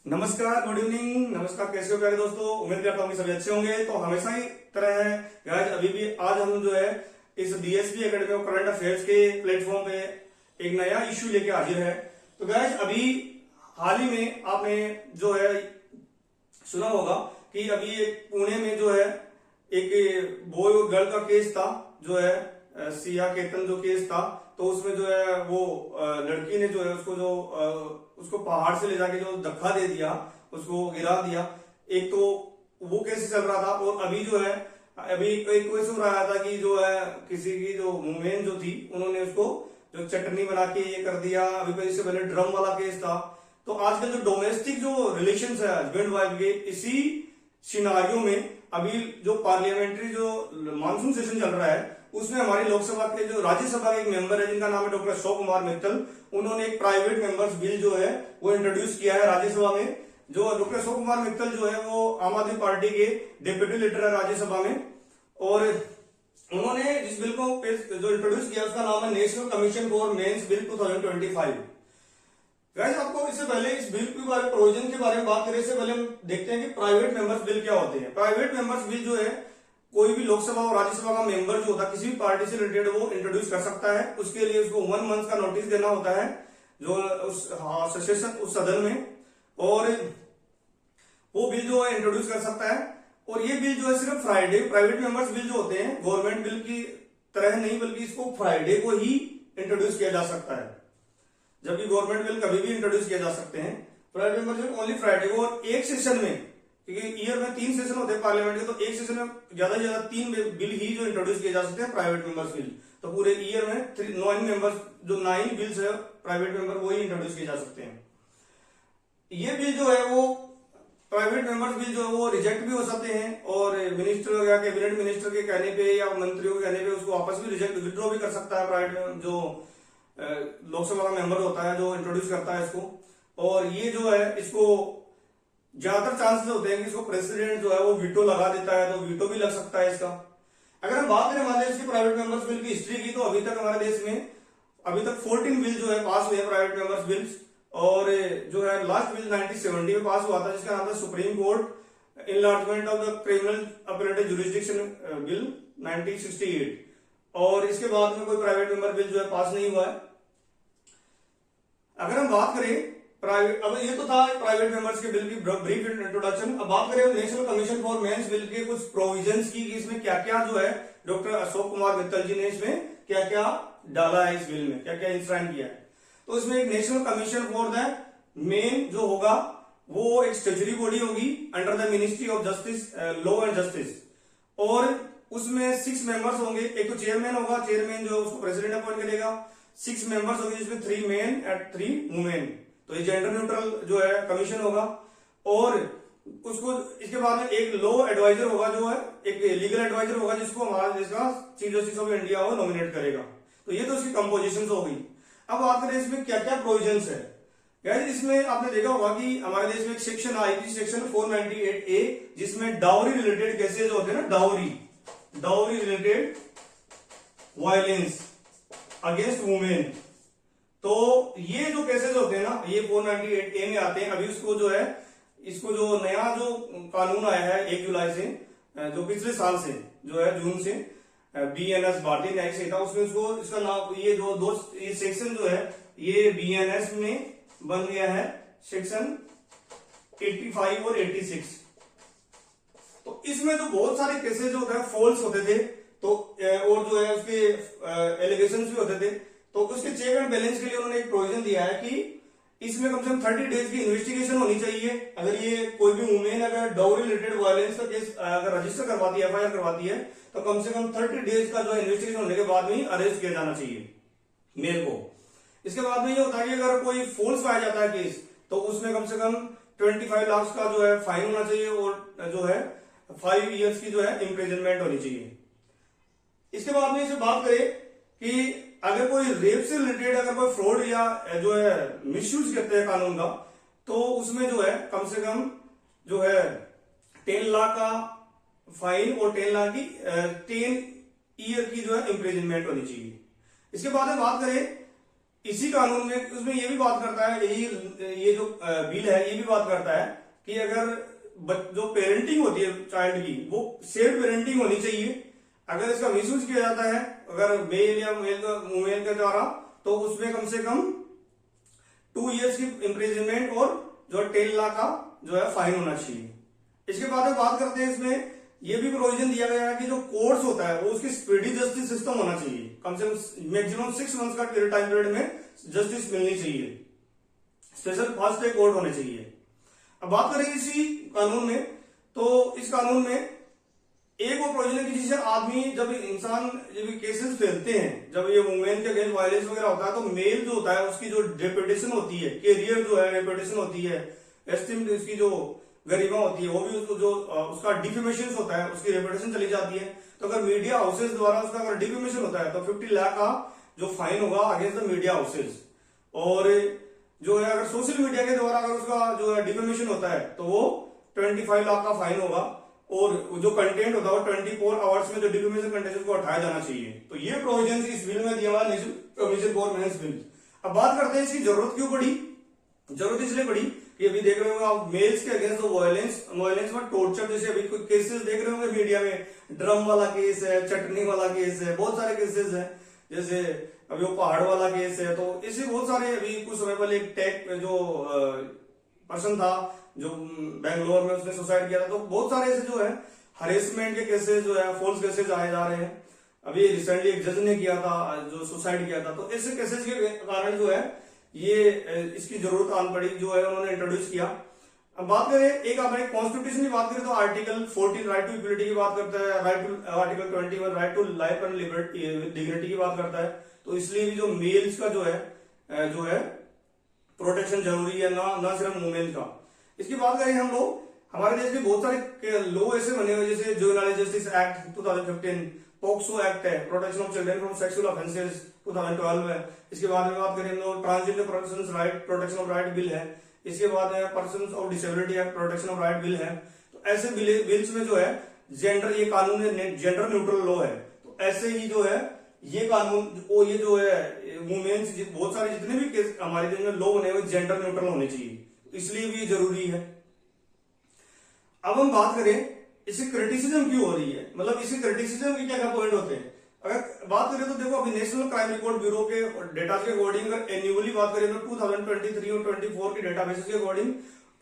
नमस्कार, good evening. नमस्कार, कैसे हो प्यारे दोस्तों। उम्मीद करता हूँ कि सभी अच्छे होंगे। तो हमेशा ही तरह है गाइस, अभी भी आज हम जो है इस DSP academy of current affairs के प्लेटफॉर्म पे एक नया इश्यू लेके हाजिर है। तो गाइस, अभी हाल ही में आपने जो है सुना होगा कि अभी एक पुणे में जो है एक बॉय और गर्ल का केस था, जो है सिया केतन जो केस था। तो उसमें जो है वो लड़की ने जो है उसको पहाड़ से ले जाके जो धक्का दे दिया, उसको गिरा दिया। एक तो वो केस चल रहा था, और अभी जो है अभी एक केस हो रहा था कि जो है किसी की जो वुमेन जो थी, उन्होंने उसको जो चटनी बना के ये कर दिया। अभी इससे पहले ड्रम वाला केस था। तो आजकल जो डोमेस्टिक जो रिलेशंस है हस्बैंड वाइफ के, इसी सिनारियों में अभी जो पार्लियामेंट्री जो मानसून सेशन चल रहा है, उसमें हमारी लोकसभा के जो राज्यसभा के एक मेंबर है जिनका नाम है डॉक्टर अशोक कुमार मित्तल, उन्होंने एक प्राइवेट मेंबर्स बिल जो है वो इंट्रोड्यूस किया है राज्यसभा में। जो डॉक्टर अशोक कुमार मित्तल जो है वो आम आदमी पार्टी के डिप्यूटी लीडर है राज्यसभा में, और उन्होंने जिस बिल को जो इंट्रोड्यूस किया उसका नाम है national commission for men's bill 2025। Guys, आपको इससे पहले इस बिल के बारे प्रोविजन के बारे में बात करें, इससे पहले हम देखते हैं कि प्राइवेट मेंबर्स बिल क्या होते हैं। प्राइवेट मेंबर्स बिल जो है कोई भी लोकसभा और राज्यसभा का मेंबर जो होता है किसी भी पार्टी से रिलेटेड वो इंट्रोड्यूस कर सकता है। उसके लिए उसको 1 मंथ का नोटिस देना होता है जो उस सदन में, और वो बिल जो है इंट्रोड्यूस कर सकता है। और ये बिल जो है सिर्फ फ्राइडे, प्राइवेट मेंबर्स बिल जो होते हैं गवर्नमेंट बिल की तरह नहीं, बल्कि इसको फ्राइडे को ही इंट्रोड्यूस किया जा सकता है, जबकि गवर्नमेंट बिल कभी भी इंट्रोड्यूस किया जा सकते हैं। Private members bill only Friday को, और एक सेशन में, क्योंकि ईयर में 3 सेशन होते हैं पार्लियामेंट के, तो एक सेशन में ज्यादा से ज्यादा 3 बिल ही जो इंट्रोड्यूस किए जा सकते हैं प्राइवेट मेंबर्स बिल। तो पूरे ईयर में 9 मेंबर्स जो 9 बिल्स है प्राइवेट मेंबर वो ही इंट्रोड्यूस किए जा सकते हैं। ये बिल जो है वो प्राइवेट मेंबर्स बिल जो है वो रिजेक्ट भी हो सकते हैं, और मिनिस्टर या कैबिनेट मिनिस्टर के कहने पे या मंत्रियों के कहने पे उसको वापस भी रिजेक्ट विड्रॉ भी कर सकता है प्राइवेट जो लोकसभा का मेंबर होता है जो इंट्रोड्यूस करता है इसको। और ये जो है इसको ज्यादातर चांसेस होते हैं कि इसको प्रेसिडेंट जो है वो वीटो लगा देता है, तो वीटो भी लग सकता है इसका। अगर हम बात करें हमारे देश की प्राइवेट मेंबर्स बिल की हिस्ट्री की, तो अभी तक हमारे देश में अभी तक 14 बिल जो है पास हुए हैं प्राइवेट मेंबर्स बिल्स, और जो है लास्ट बिल 1970 में पास हुआ था जिसका नाम था Supreme Court enlargement of the criminal operative jurisdiction bill 1968। और इसके बाद में कोई प्राइवेट मेंबर बिल जो है पास नहीं हुआ है। अगर हम बात करें प्राइवेट, अब ये तो था प्राइवेट मेंबर्स के बिल की ब्रीफ इंट्रोडक्शन। अब बात करें national commission for men's bill के कुछ प्रोविजंस की, इसमें क्या क्या जो है डॉक्टर अशोक कुमार मित्तल जी ने इसमें क्या क्या डाला है, इस बिल में क्या क्या इंश्राइन किया है। तो इसमें एक national commission for the main जो होगा वो एक स्टेचुरी बॉडी होगी under the ministry of justice, law and justice, और उसमें 6 मेंबर्स होंगे। एक तो चेयरमैन होगा, चेयरमैन जो उसको प्रेसिडेंट अपॉइंट करेगा। 6 मेंबर्स होंगे जिसमें 3 मेन एंड 3 वुमेन, तो ये जेंडर न्यूट्रल जो है कमीशन होगा। और उसको इसके बाद में एक लॉ एडवाइजर होगा, जो है एक लीगल एडवाइजर होगा जिसको हमारे देश का चीफ जस्टिस ऑफ इंडिया वो नॉमिनेट करेगा। तो ये तो उसकी कंपोजिशन हो गई। अब बात करें इसमें क्या क्या प्रोविजंस है। गाइस, इसमें आपने देखा होगा कि हमारे देश में एक सेक्शन आई थी, सेक्शन 498A, जिसमें डाउरी रिलेटेड केसेज होते हैं ना, dowry related violence against women. तो ये जो केसेस होते हैं ना, ये 498A में आते हैं। अभी उसको जो है इसको जो नया जो कानून आया है 1 जुलाई से, जो पिछले साल से जो है जून से, BNS भारतीय न्यायिक संहिता, उसमें उसको इसका नाम ये सेक्शन जो है ये BNS में बन गया है सेक्शन 85 और 86। तो इसमें तो बहुत सारे केसेस जो होते हैं फॉल्स होते थे, तो और जो है उसके एलिगेशंस भी होते थे। तो उसके चेक एंड बैलेंस के लिए उन्होंने एक प्रोविजन दिया है कि इसमें कम से कम 30 डेज की इन्वेस्टिगेशन होनी चाहिए। अगर ये कोई भी वुमेन अगर डाउरी रिलेटेड वायलेंस का केस अगर रजिस्टर करवाती है, FIR करवाती है, तो कम से कम 30 डेज का जो इन्वेस्टिगेशन होने के बाद में अरेस्ट किया जाना चाहिए मेल को। इसके बाद में ये होता है कि अगर कोई फॉल्स पाया जाता है केस, तो उसमें कम से कम 25 लाख का जो है फाइन होना चाहिए, और जो है 5 ईयर्स की जो है इम्प्रिजनमेंट होनी चाहिए। इसके बाद में इसे बात करें कि अगर कोई रेप से रिलेटेड अगर कोई फ्रॉड या जो है मिसयूज करते हैं कानून का, तो उसमें जो है कम से कम जो है 10 लाख का फाइन और 10 लाख की 10 ईयर की जो है इम्प्रिजनमेंट होनी चाहिए। इसके बाद में बात करें इसी कानून में उसमें ये भी बात करता है, ये जो बिल है ये भी बात करता है कि अगर जो पेरेंटिंग होती है चाइल्ड की वो शेयर्ड पेरेंटिंग होनी चाहिए। अगर इसका मिसयूज किया जाता है अगर मेल या फीमेल के द्वारा तो उसमें कम से कम 2 years की इम्प्रिजनमेंट और जो 10 लाख का जो है फाइन होना चाहिए। इसके बाद में बात करते हैं, इसमें यह भी प्रोविजन दिया गया है कि जो कोर्ट्स होता है वो उसकी स्पीडी जस्टिस सिस्टम होना चाहिए, कम से कम मैक्सिमम 6 months का टाइम पीरियड में जस्टिस मिलनी चाहिए, स्पेशल फास्ट ट्रैक कोर्ट होने चाहिए। अब बात करें इसी कानून में, तो इस कानून में एक वो प्रोविजन है कि जिससे आदमी जब इंसान जब केसेस फैलते हैं, जब ये वुमेन के अगेंस्ट वायलेंस वगैरह होता है तो मेल जो होता है उसकी जो रेपुटेशन होती है, कैरियर जो है रेपुटेशन होती है, एस्टीम उसकी जो गरिमा होती है वो भी उसको जो उसका डिफेमेशन होता है उसकी रेपुटेशन चली जाती है। तो अगर मीडिया हाउसेज द्वारा उसका अगर डिफेमेशन होता है तो 50 लाख का जो फाइन होगा अगेंस्ट द मीडिया हाउसेज। और जो है अगर सोशल मीडिया के द्वारा अगर उसका जो है डिफेमेशन होता है तो वो 25 लाख का फाइन होगा। और जो कंटेंट होता है 24 आवर्स में जो डिफेमेशन कंटेंट को हटाया जाना चाहिए। तो ये प्रोविजन इस बिल में दिया हुआ नेशनल गवर्नमेंट बिल। अब बात करते हैं इसकी जरूरत क्यों पड़ी। जरूरत इसलिए पड़ी कि अभी देख रहे होंगे आप मेल्स के अगेंस्ट वायलेंस में टॉर्चर जैसे अभी कोई केसेस देख रहे होंगे मीडिया में, ड्रम वाला केस है, चटनी वाला केस है, बहुत सारे केसेस हैं, जैसे अभी वो पहाड़ वाला केस है। तो इससे बहुत सारे अभी कुछ समय पहले एक टेक जो पर्सन था जो बेंगलोर में उसने सुसाइड किया था। तो बहुत सारे ऐसे जो है हरेसमेंट के केसेस जो है फोर्स केसेस आए जा रहे हैं। अभी रिसेंटली एक जज ने किया था जो सुसाइड किया था। तो ऐसे केसेस के कारण जो है ये इसकी जरूरत आन पड़ी जो है उन्होंने इंट्रोड्यूस किया। अब बात करें एक अपने कॉन्स्टिट्यूशन की बात करें तो आर्टिकल 14 राइट टू इक्वलिटी की बात करता है, article 21 right to life and dignity की बात करता है। तो इसलिए भी जो मेल्स का जो है प्रोटेक्शन जरूरी है, ना सिर्फ वुमेन का। इसकी बात करें हम लोग, हमारे देश में बहुत सारे लॉ ऐसे बने हुए जैसे juvenile justice act 2015, POCSO act है, protection of children from sexual offences 2012 है। इसके बाद में बात करें हम लोग transgender persons right protection of right bill है। इसके बाद में persons of disability act protection of right bill है। तो ऐसे बिल्स में जो है जेंडर ये कानून है, जेंडर न्यूट्रल लॉ है। तो ऐसे ही जो है ये कानून ये जो है वुमेन्स बहुत सारे जितने भी केस हमारे देश में लॉ बने हुए जेंडर न्यूट्रल होने चाहिए, इसलिए भी जरूरी है। अब हम बात करें इससे क्रिटिसिज्म क्यों हो रही है, मतलब इससे क्रिटिसिज्म के क्या क्या पॉइंट होते हैं। अगर बात करें तो देखो अभी नेशनल क्राइम रिकॉर्ड ब्यूरो के डेटा के अकॉर्डिंग अगर एन्युअली बात करें तो 2023 और 24 के डेटाबेस के अकॉर्डिंग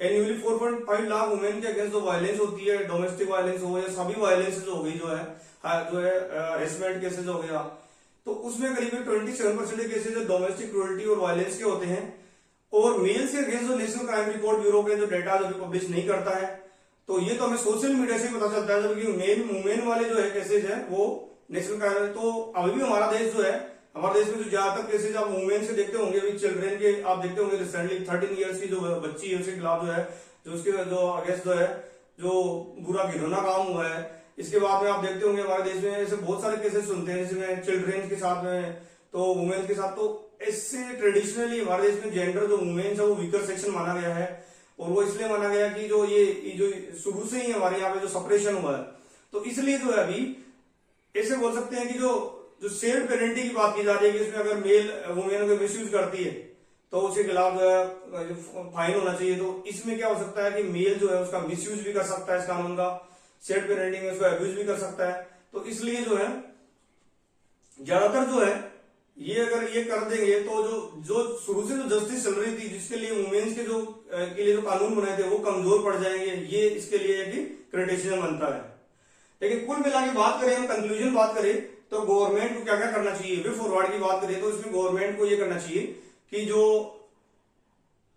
एन्युअली 4.5 लाख वुमेन के अगेंस्ट जो वायलेंस होती है, डोमेस्टिक वायलेंस हो या सभी वायलेंसेज हो गई जो है हेरेसमेंट केसेज हो गया, तो उसमें करीब 27% केसेज डोमेस्टिक क्रूरल्टी और वायलेंस के होते हैं। और मेल्स के अगेंस्ट जो नेशनल क्राइम रिकॉर्ड ब्यूरो के जो डेटा अभी पब्लिश नहीं करता है, तो ये तो हमें सोशल मीडिया से पता चलता है जबकि मेल वुमेन वाले जो है केसेज है वो नेशनल क्राइम। तो अभी भी हमारा देश जो है, हमारे देश में जो ज्यादातर केसेज आप वुमेन से देखते होंगे, अभी चिल्ड्रेन के आप देखते होंगे रिसेंटली 13 ईयर्स की जो बच्ची है उसके खिलाफ जो है जो उसके जो अगेंस्ट जो है जो बुरा घिनौना काम हुआ है। इसके बाद में आप देखते होंगे हमारे देश में ऐसे बहुत सारे केसेस सुनते हैं जिसमें चिल्ड्रेन के साथ में तो वुमेन के साथ। तो इससे ट्रेडिशनली हमारे देश में जेंडर जो वुमेन है वो वीकर सेक्शन माना गया है। और वो इसलिए माना गया कि जो जो शुरू से ही हमारे यहाँ पे जो सेपरेशन हुआ है, तो इसलिए जो है अभी ऐसे बोल सकते हैं कि जो शेयर्ड पेरेंटिंग की बात की जा रही है कि इसमें अगर मेल वुमेन को मिसयूज करती है तो उसके खिलाफ जो है फाइन होना चाहिए। तो इसमें क्या हो सकता है कि मेल जो है उसका मिसयूज भी कर सकता है इस कानून का, शेयर्ड पेरेंटिंग में उसको अब्यूज भी कर सकता है। तो इसलिए जो है ज्यादातर जो है ये अगर ये कर देंगे तो जो शुरू से जो जस्टिस चल रही थी जिसके लिए वुमेन्स के लिए जो कानून बनाए थे वो कमजोर पड़ जाएंगे, ये इसके लिए क्रिटिसिज्म बनता है। लेकिन कुल मिला के बात करें, हम कंक्लूजन बात करें तो गवर्नमेंट को क्या क्या करना चाहिए, वे फॉरवर्ड की बात करें तो इसमें गवर्नमेंट को ये करना चाहिए कि जो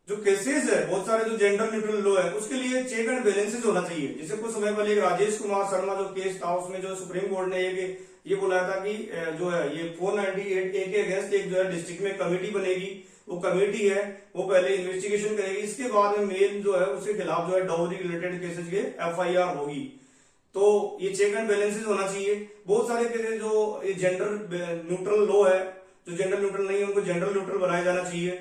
केसेस है बहुत सारे जो जेंडर न्यूट्रल लॉ है उसके लिए चेक एंड बैलेंसेस होना चाहिए। जैसे कुछ समय पहले राजेश कुमार शर्मा जो केस था उसमें जो सुप्रीम कोर्ट ने ये बोला था कि जो है ये 498A के अगेंस्ट एक जो है डिस्ट्रिक्ट में कमेटी बनेगी, वो कमेटी है वो पहले इन्वेस्टिगेशन करेगी, इसके बाद में मेल जो है उसके खिलाफ जो है डाउरी रिलेटेड केसेज के FIR होगी। तो ये चेक एंड बैलेंसेस होना चाहिए। बहुत सारे केसेज जो ये जेंडर न्यूट्रल लॉ है, जो जेंडर न्यूट्रल नहीं है उनको जेंडर न्यूट्रल बनाया जाना चाहिए।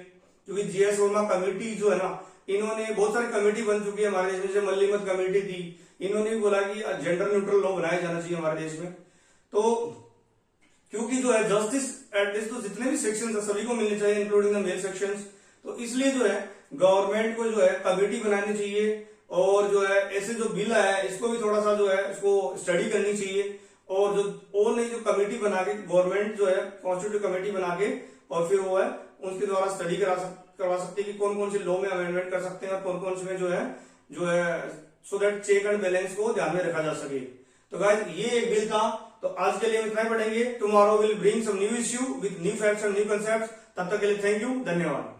क्योंकि GS वर्मा कमेटी जो है ना, इन्होंने बहुत सारी कमेटी बन चुकी है हमारे देश में, जैसे मल्लीमत कमेटी थी, इन्होंने भी बोला कि जेंडर न्यूट्रल लॉ बनाया जाना चाहिए हमारे देश में। तो क्योंकि जो है जस्टिस एटलीस्ट तो जितने भी सेक्शन है सभी को मिलने चाहिए इंक्लूडिंग द मेल सेक्शंस। तो इसलिए जो है गवर्नमेंट को जो है कमेटी बनानी चाहिए और जो है ऐसे जो बिल है इसको भी थोड़ा सा जो है इसको स्टडी करनी चाहिए और जो और नहीं जो कमेटी बना के गवर्नमेंट जो है कॉन्स्टिट्यूटिव कमेटी बना के और फिर वो है उसके द्वारा स्टडी करवा सकती है कि कौन कौन से लॉ में अमेंडमेंट कर सकते हैं और कौन कौन से में जो है so that check and balance को ध्यान में रखा जा सके। तो गाइस ये एक बिल था, तो आज के लिए हम इतना ही पढ़ेंगे। Tomorrow will bring some new issue with new facts and new concepts. तब तक के लिए थैंक यू, धन्यवाद।